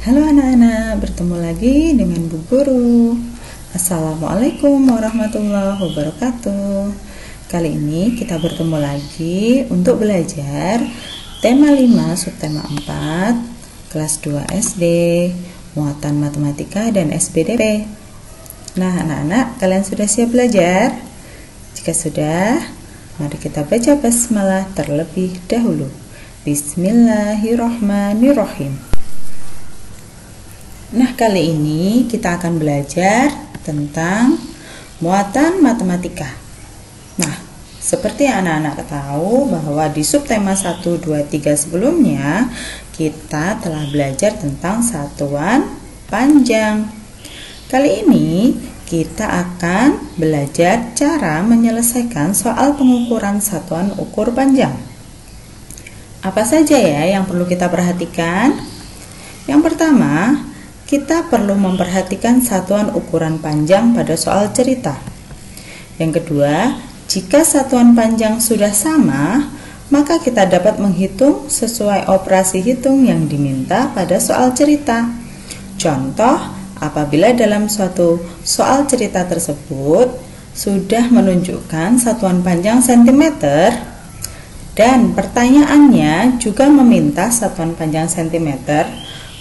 Halo anak-anak, bertemu lagi dengan Bu Guru. Assalamualaikum warahmatullahi wabarakatuh. Kali ini kita bertemu lagi untuk belajar tema 5 subtema 4 kelas 2 SD, muatan matematika dan SPDP. Nah anak-anak, kalian sudah siap belajar? Jika sudah, mari kita baca basmalah terlebih dahulu. Bismillahirrahmanirrahim. Nah, kali ini kita akan belajar tentang muatan matematika. Nah, seperti yang anak-anak tahu bahwa di subtema 1, 2, 3 sebelumnya kita telah belajar tentang satuan panjang. Kali ini kita akan belajar cara menyelesaikan soal pengukuran satuan ukur panjang. Apa saja ya yang perlu kita perhatikan? Yang pertama, kita perlu memperhatikan satuan ukuran panjang pada soal cerita. Yang kedua, jika satuan panjang sudah sama, maka kita dapat menghitung sesuai operasi hitung yang diminta pada soal cerita. Contoh, apabila dalam suatu soal cerita tersebut sudah menunjukkan satuan panjang cm dan pertanyaannya juga meminta satuan panjang cm,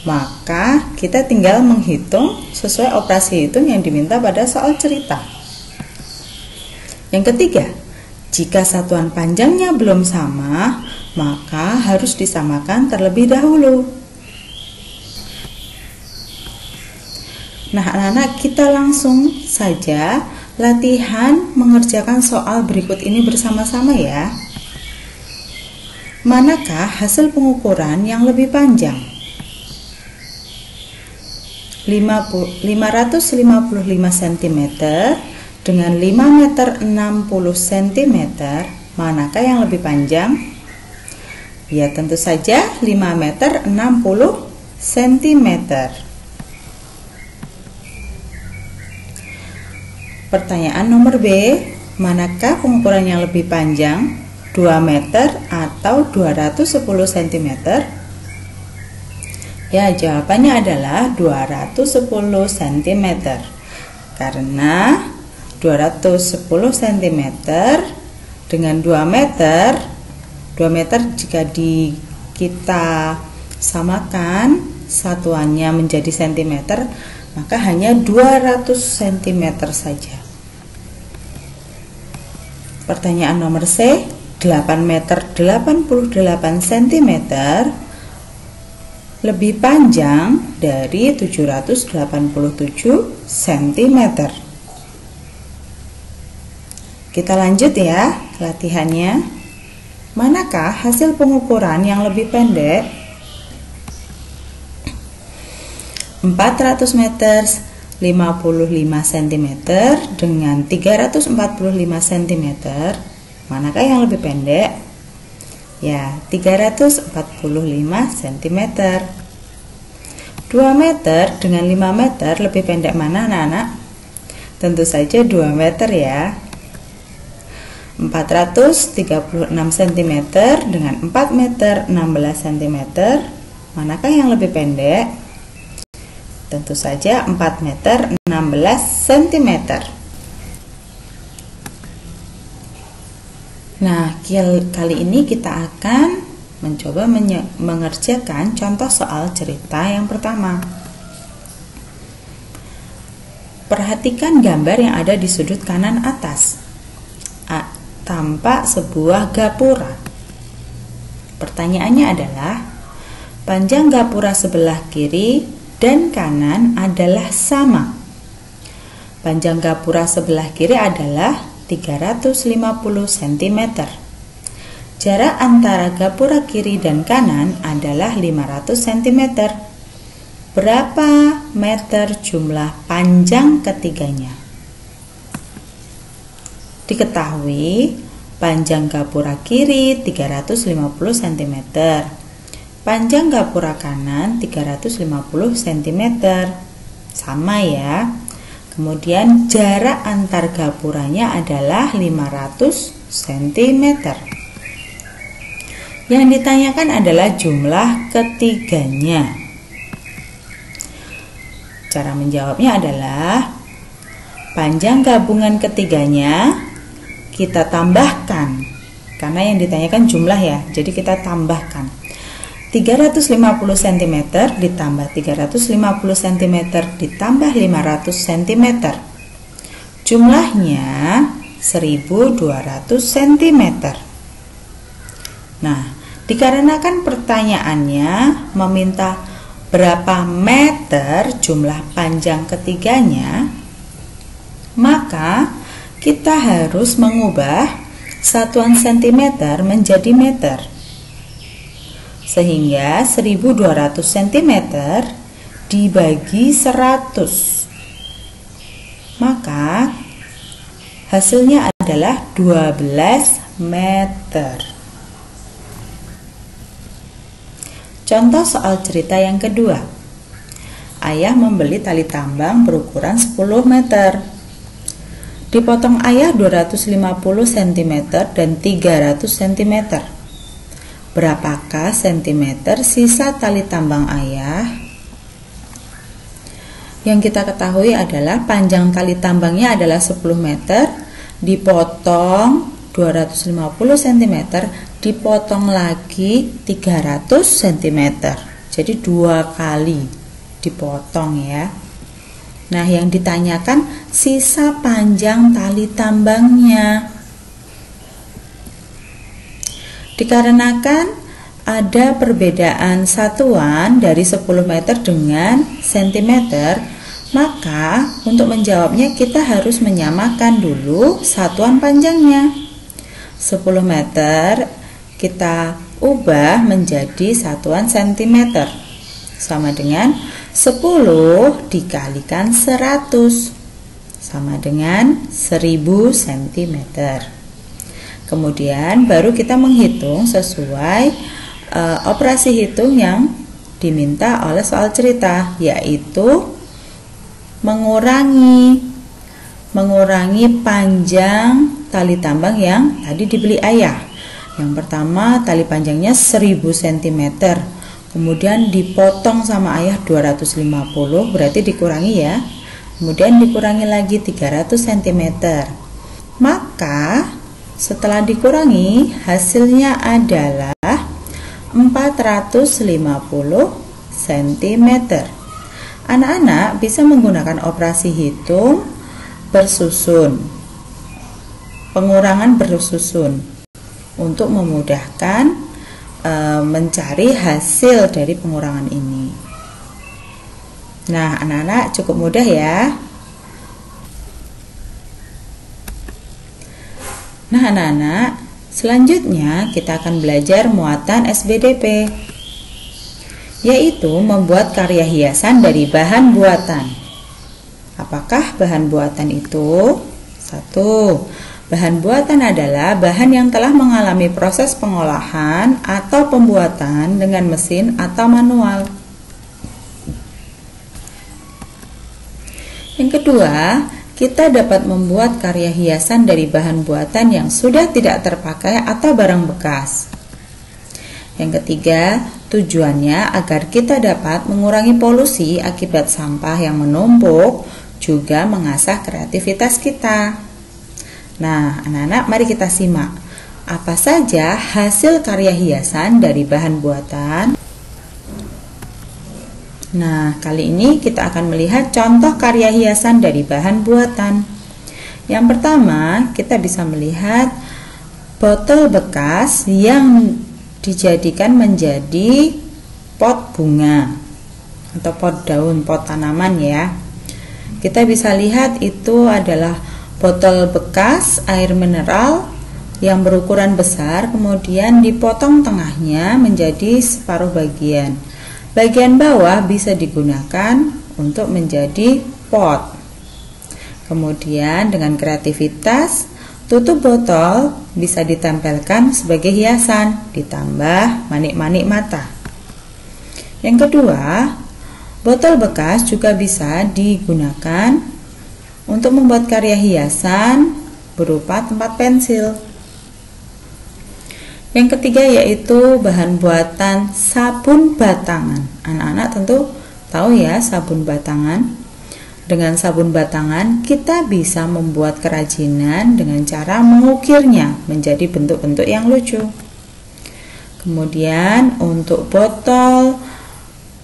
maka kita tinggal menghitung sesuai operasi hitung yang diminta pada soal cerita. Yang ketiga, jika satuan panjangnya belum sama, maka harus disamakan terlebih dahulu. Nah anak-anak, kita langsung saja latihan mengerjakan soal berikut ini bersama-sama ya. Manakah hasil pengukuran yang lebih panjang? 555 cm dengan 5 meter 60 cm, manakah yang lebih panjang? Ya tentu saja 5 meter 60 cm. Pertanyaan nomor B, manakah pengukuran yang lebih panjang? 2 meter atau 210 cm? Ya, jawabannya adalah 210 cm. Karena 210 cm dengan 2 meter jika kita samakan satuannya menjadi cm, maka hanya 200 cm saja. Pertanyaan nomor C, 8 meter 88 cm lebih panjang dari 787 cm. Kita lanjut ya latihannya. Manakah hasil pengukuran yang lebih pendek? 400 meter 55 cm dengan 345 cm, manakah yang lebih pendek? Ya, 345 cm. 2 meter dengan 5 meter lebih pendek mana anak-anak? Tentu saja 2 meter ya. 436 cm dengan 4 meter 16 cm, manakah yang lebih pendek? Tentu saja 4 meter 16 cm. Nah, kali ini kita akan mencoba mengerjakan contoh soal cerita yang pertama. Perhatikan gambar yang ada di sudut kanan atas. Tampak sebuah gapura. Pertanyaannya adalah, panjang gapura sebelah kiri dan kanan adalah sama. Panjang gapura sebelah kiri adalah 350 cm. Jarak antara gapura kiri dan kanan adalah 500 cm. Berapa meter jumlah panjang ketiganya? Diketahui panjang gapura kiri 350 cm, panjang gapura kanan 350 cm. Sama ya. Kemudian jarak antar gapuranya adalah 500 cm. Yang ditanyakan adalah jumlah ketiganya. Cara menjawabnya adalah panjang gabungan ketiganya kita tambahkan, karena yang ditanyakan jumlah ya, jadi kita tambahkan 350 cm ditambah 350 cm ditambah 500 cm, jumlahnya 1200 cm. Nah, dikarenakan pertanyaannya meminta berapa meter jumlah panjang ketiganya, maka kita harus mengubah satuan cm menjadi meter. Sehingga 1200 cm dibagi 100, maka hasilnya adalah 12 meter. Contoh soal cerita yang kedua. Ayah membeli tali tambang berukuran 10 meter. Dipotong ayah 250 cm dan 300 cm. Berapakah sentimeter sisa tali tambang ayah? Yang kita ketahui adalah panjang tali tambangnya adalah 10 meter, dipotong 250 cm, dipotong lagi 300 cm. Jadi 2 kali dipotong ya. Nah, yang ditanyakan sisa panjang tali tambangnya. Dikarenakan ada perbedaan satuan dari 10 meter dengan sentimeter, maka untuk menjawabnya kita harus menyamakan dulu satuan panjangnya. 10 meter kita ubah menjadi satuan cm, sama dengan 10 dikalikan 100 sama dengan 1000 cm. Kemudian baru kita menghitung sesuai operasi hitung yang diminta oleh soal cerita, yaitu mengurangi panjang tali tambang yang tadi dibeli ayah. Yang pertama tali panjangnya 1000 cm, kemudian dipotong sama ayah 250, berarti dikurangi ya, kemudian dikurangi lagi 300 cm. Maka setelah dikurangi hasilnya adalah 450 cm. Anak-anak bisa menggunakan operasi hitung bersusun, pengurangan bersusun, untuk memudahkan mencari hasil dari pengurangan ini. Nah, anak-anak cukup mudah ya. Nah, anak-anak, selanjutnya kita akan belajar muatan SBDP, yaitu membuat karya hiasan dari bahan buatan. Apakah bahan buatan itu? 1. Bahan buatan adalah bahan yang telah mengalami proses pengolahan atau pembuatan dengan mesin atau manual. Yang kedua, kita dapat membuat karya hiasan dari bahan buatan yang sudah tidak terpakai atau barang bekas. Yang ketiga, tujuannya agar kita dapat mengurangi polusi akibat sampah yang menumpuk, juga mengasah kreativitas kita. Nah, anak-anak, mari kita simak apa saja hasil karya hiasan dari bahan buatan. Nah, kali ini kita akan melihat contoh karya hiasan dari bahan buatan. Yang pertama, kita bisa melihat botol bekas yang dijadikan menjadi pot bunga atau pot daun, pot tanaman ya. Kita bisa lihat itu adalah botol bekas air mineral yang berukuran besar, kemudian dipotong tengahnya menjadi separuh bagian. Bagian bawah bisa digunakan untuk menjadi pot. Kemudian dengan kreativitas, tutup botol bisa ditempelkan sebagai hiasan, ditambah manik-manik mata. Yang kedua, botol bekas juga bisa digunakan untuk membuat karya hiasan berupa tempat pensil. Yang ketiga yaitu bahan buatan sabun batangan. Anak-anak tentu tahu ya sabun batangan. Dengan sabun batangan, kita bisa membuat kerajinan dengan cara mengukirnya menjadi bentuk-bentuk yang lucu. Kemudian untuk botol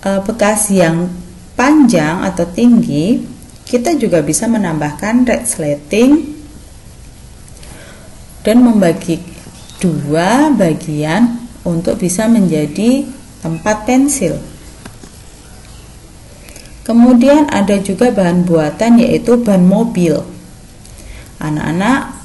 bekas yang panjang atau tinggi, kita juga bisa menambahkan resleting dan membagi dua bagian untuk bisa menjadi tempat pensil. Kemudian ada juga bahan buatan, yaitu ban mobil. Anak-anak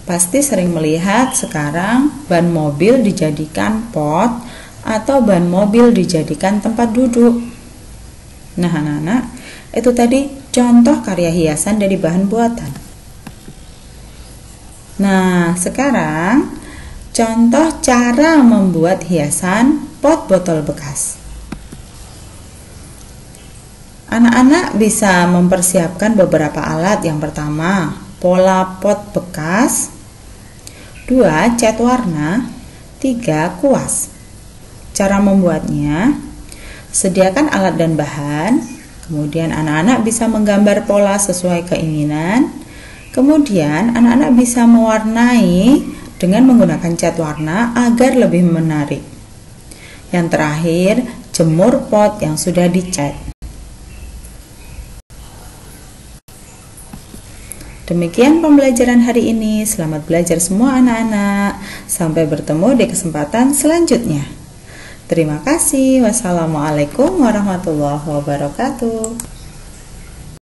pasti sering melihat sekarang ban mobil dijadikan pot atau ban mobil dijadikan tempat duduk. Nah anak-anak, itu tadi contoh karya hiasan dari bahan buatan. Nah sekarang contoh cara membuat hiasan pot botol bekas. Anak-anak bisa mempersiapkan beberapa alat. Yang pertama, pola pot bekas. 2, cat warna. 3, kuas. Cara membuatnya, sediakan alat dan bahan. Kemudian anak-anak bisa menggambar pola sesuai keinginan. Kemudian anak-anak bisa mewarnai dengan menggunakan cat warna agar lebih menarik. Yang terakhir, jemur pot yang sudah dicat. Demikian pembelajaran hari ini. Selamat belajar semua anak-anak. Sampai bertemu di kesempatan selanjutnya. Terima kasih. Wassalamualaikum warahmatullahi wabarakatuh.